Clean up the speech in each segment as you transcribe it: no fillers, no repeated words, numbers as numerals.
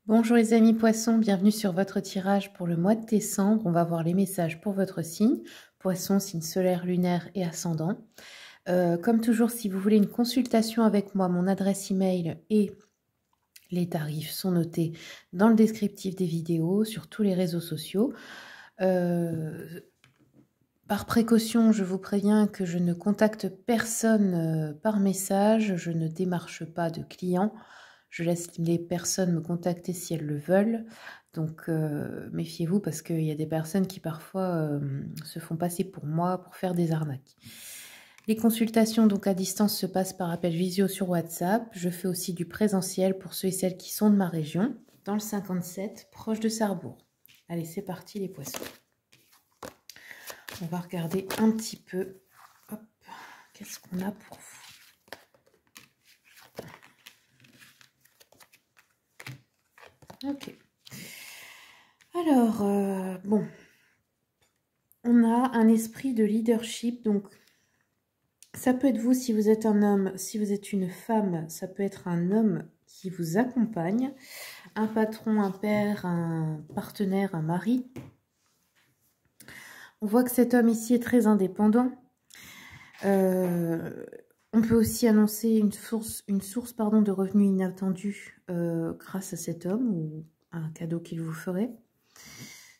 Bonjour les amis poissons, bienvenue sur votre tirage pour le mois de décembre. On va voir les messages pour votre signe. Poisson, signe solaire, lunaire et ascendant. Comme toujours, si vous voulez une consultation avec moi, mon adresse email et les tarifs sont notés dans le descriptif des vidéos, sur tous les réseaux sociaux. Par précaution, je vous préviens que je ne contacte personne par message, je ne démarche pas de clients. Je laisse les personnes me contacter si elles le veulent. Donc, méfiez-vous parce qu'il y a des personnes qui parfois se font passer pour moi pour faire des arnaques. Les consultations donc à distance se passent par appel visio sur WhatsApp. Je fais aussi du présentiel pour ceux et celles qui sont de ma région, dans le 57, proche de Sarrebourg. Allez, c'est parti les poissons. On va regarder un petit peu. Hop, qu'est-ce qu'on a pour vous? Ok. Alors, bon, on a un esprit de leadership, donc ça peut être vous si vous êtes un homme, si vous êtes une femme, ça peut être un homme qui vous accompagne, un patron, un père, un partenaire, un mari. On voit que cet homme ici est très indépendant. On peut aussi annoncer une source de revenus inattendus grâce à cet homme ou un cadeau qu'il vous ferait.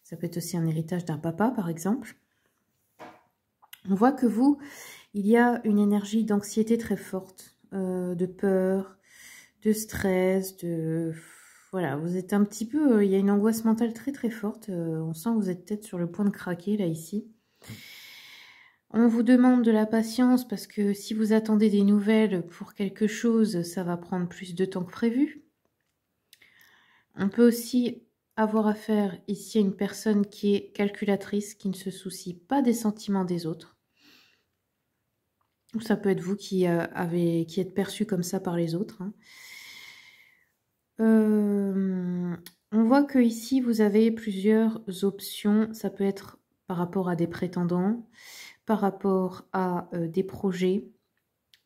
Ça peut être aussi un héritage d'un papa, par exemple. On voit que vous, il y a une énergie d'anxiété très forte, de peur, de stress, voilà, vous êtes un petit peu... il y a une angoisse mentale très très forte. On sent que vous êtes peut-être sur le point de craquer, là, ici. On vous demande de la patience parce que si vous attendez des nouvelles pour quelque chose, ça va prendre plus de temps que prévu. On peut aussi avoir affaire ici à une personne qui est calculatrice, qui ne se soucie pas des sentiments des autres. Ou ça peut être vous qui êtes perçu comme ça par les autres. On voit que ici vous avez plusieurs options. Ça peut être par rapport à des prétendants, par rapport à des projets,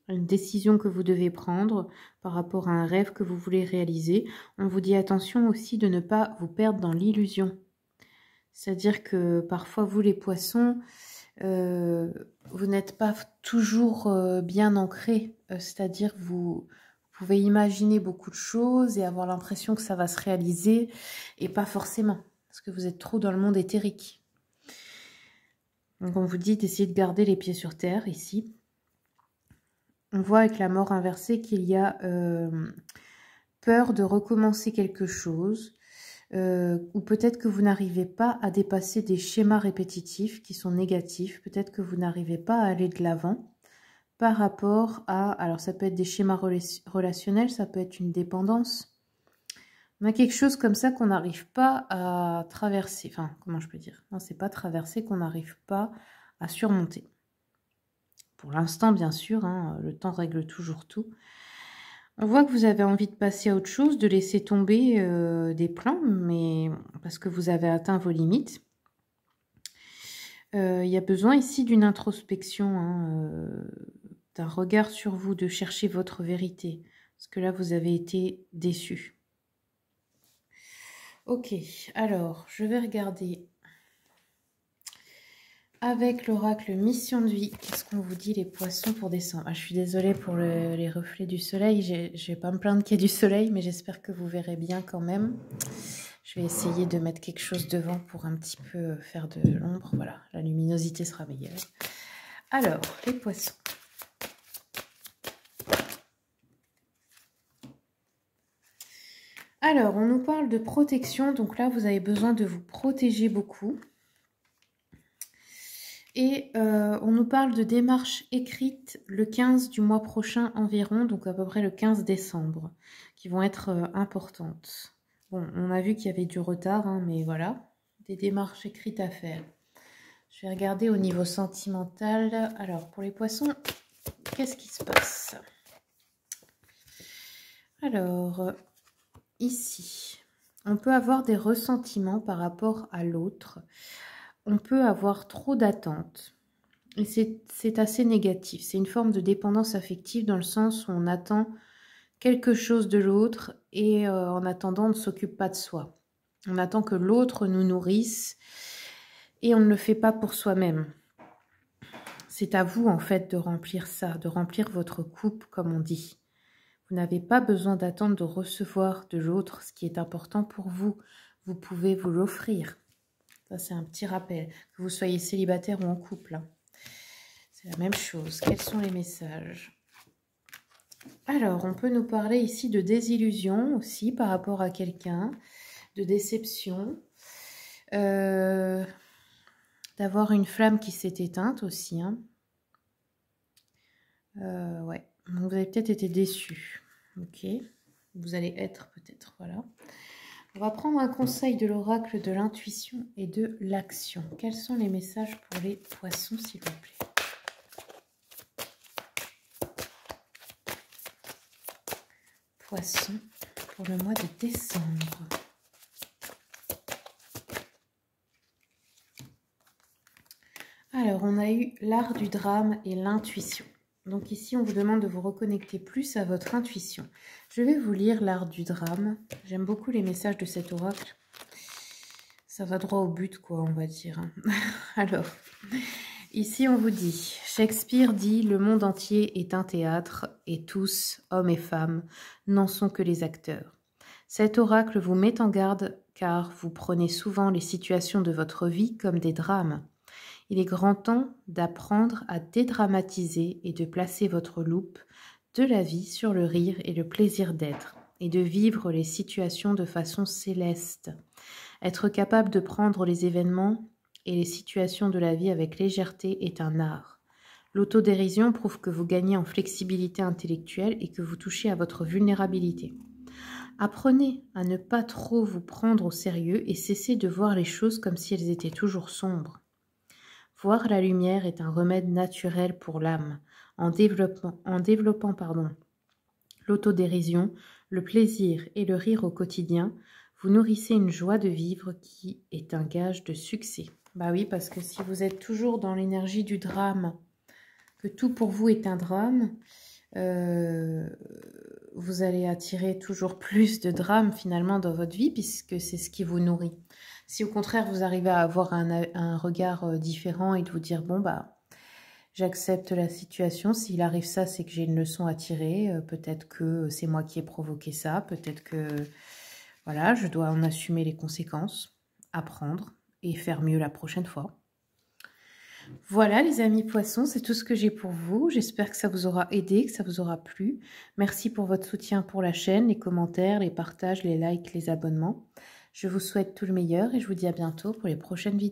une décision que vous devez prendre, par rapport à un rêve que vous voulez réaliser. On vous dit attention aussi de ne pas vous perdre dans l'illusion. C'est-à-dire que parfois vous les poissons, vous n'êtes pas toujours bien ancré. C'est-à-dire vous pouvez imaginer beaucoup de choses et avoir l'impression que ça va se réaliser et pas forcément. Parce que vous êtes trop dans le monde éthérique. Donc on vous dit d'essayer de garder les pieds sur terre ici. On voit avec la mort inversée qu'il y a peur de recommencer quelque chose. Ou peut-être que vous n'arrivez pas à dépasser des schémas répétitifs qui sont négatifs. Peut-être que vous n'arrivez pas à aller de l'avant par rapport à... Alors ça peut être des schémas relationnels, ça peut être une dépendance. On a quelque chose comme ça qu'on n'arrive pas à traverser. Enfin, comment je peux dire? Non, c'est pas traverser, qu'on n'arrive pas à surmonter. Pour l'instant, bien sûr, hein, le temps règle toujours tout. On voit que vous avez envie de passer à autre chose, de laisser tomber des plans, mais parce que vous avez atteint vos limites. Il y a besoin ici d'une introspection, hein, d'un regard sur vous, de chercher votre vérité. Parce que là, vous avez été déçu. Ok, alors, je vais regarder avec l'oracle Mission de Vie. Qu'est-ce qu'on vous dit les poissons pour décembre? Je suis désolée pour les reflets du soleil. Je vais pas me plaindre qu'il y ait du soleil, mais j'espère que vous verrez bien quand même. Je vais essayer de mettre quelque chose devant pour un petit peu faire de l'ombre. Voilà, la luminosité sera meilleure. Alors, les poissons. Alors, on nous parle de protection. Donc là, vous avez besoin de vous protéger beaucoup. Et on nous parle de démarches écrites le 15 du mois prochain environ, donc à peu près le 15 décembre, qui vont être importantes. Bon, on a vu qu'il y avait du retard, hein, mais voilà, des démarches écrites à faire. Je vais regarder au niveau sentimental. Alors, pour les poissons, qu'est-ce qui se passe? Alors, ici, on peut avoir des ressentiments par rapport à l'autre. On peut avoir trop d'attentes. Et c'est assez négatif. C'est une forme de dépendance affective dans le sens où on attend quelque chose de l'autre et en attendant, on ne s'occupe pas de soi. On attend que l'autre nous nourrisse et on ne le fait pas pour soi-même. C'est à vous, en fait, de remplir ça, de remplir votre coupe, comme on dit. Vous n'avez pas besoin d'attendre de recevoir de l'autre ce qui est important pour vous. Vous pouvez vous l'offrir. Ça, c'est un petit rappel. Que vous soyez célibataire ou en couple. C'est la même chose. Quels sont les messages? Alors, on peut nous parler ici de désillusion aussi par rapport à quelqu'un, de déception, d'avoir une flamme qui s'est éteinte aussi. Hein. Ouais, donc vous avez peut-être été déçus. Ok, vous allez être peut-être, voilà. On va prendre un conseil de l'oracle de l'intuition et de l'action. Quels sont les messages pour les poissons, s'il vous plaît? Poissons pour le mois de décembre. Alors, on a eu l'art du drame et l'intuition. Donc ici, on vous demande de vous reconnecter plus à votre intuition. Je vais vous lire l'art du drame. J'aime beaucoup les messages de cet oracle. Ça va droit au but, quoi, on va dire. Alors, ici, on vous dit, Shakespeare dit « Le monde entier est un théâtre et tous, hommes et femmes, n'en sont que les acteurs. » Cet oracle vous met en garde car vous prenez souvent les situations de votre vie comme des drames. Il est grand temps d'apprendre à dédramatiser et de placer votre loupe de la vie sur le rire et le plaisir d'être, et de vivre les situations de façon céleste. Être capable de prendre les événements et les situations de la vie avec légèreté est un art. L'autodérision prouve que vous gagnez en flexibilité intellectuelle et que vous touchez à votre vulnérabilité. Apprenez à ne pas trop vous prendre au sérieux et cessez de voir les choses comme si elles étaient toujours sombres. Voir la lumière est un remède naturel pour l'âme. En développant l'autodérision, le plaisir et le rire au quotidien, vous nourrissez une joie de vivre qui est un gage de succès. Bah oui, parce que si vous êtes toujours dans l'énergie du drame, que tout pour vous est un drame, vous allez attirer toujours plus de drames finalement dans votre vie puisque c'est ce qui vous nourrit. Si au contraire vous arrivez à avoir un regard différent et de vous dire bon bah j'accepte la situation, s'il arrive ça c'est que j'ai une leçon à tirer, peut-être que c'est moi qui ai provoqué ça, peut-être que voilà je dois en assumer les conséquences, apprendre et faire mieux la prochaine fois. Voilà les amis poissons, c'est tout ce que j'ai pour vous. J'espère que ça vous aura aidé, que ça vous aura plu. Merci pour votre soutien pour la chaîne, les commentaires, les partages, les likes, les abonnements. Je vous souhaite tout le meilleur et je vous dis à bientôt pour les prochaines vidéos.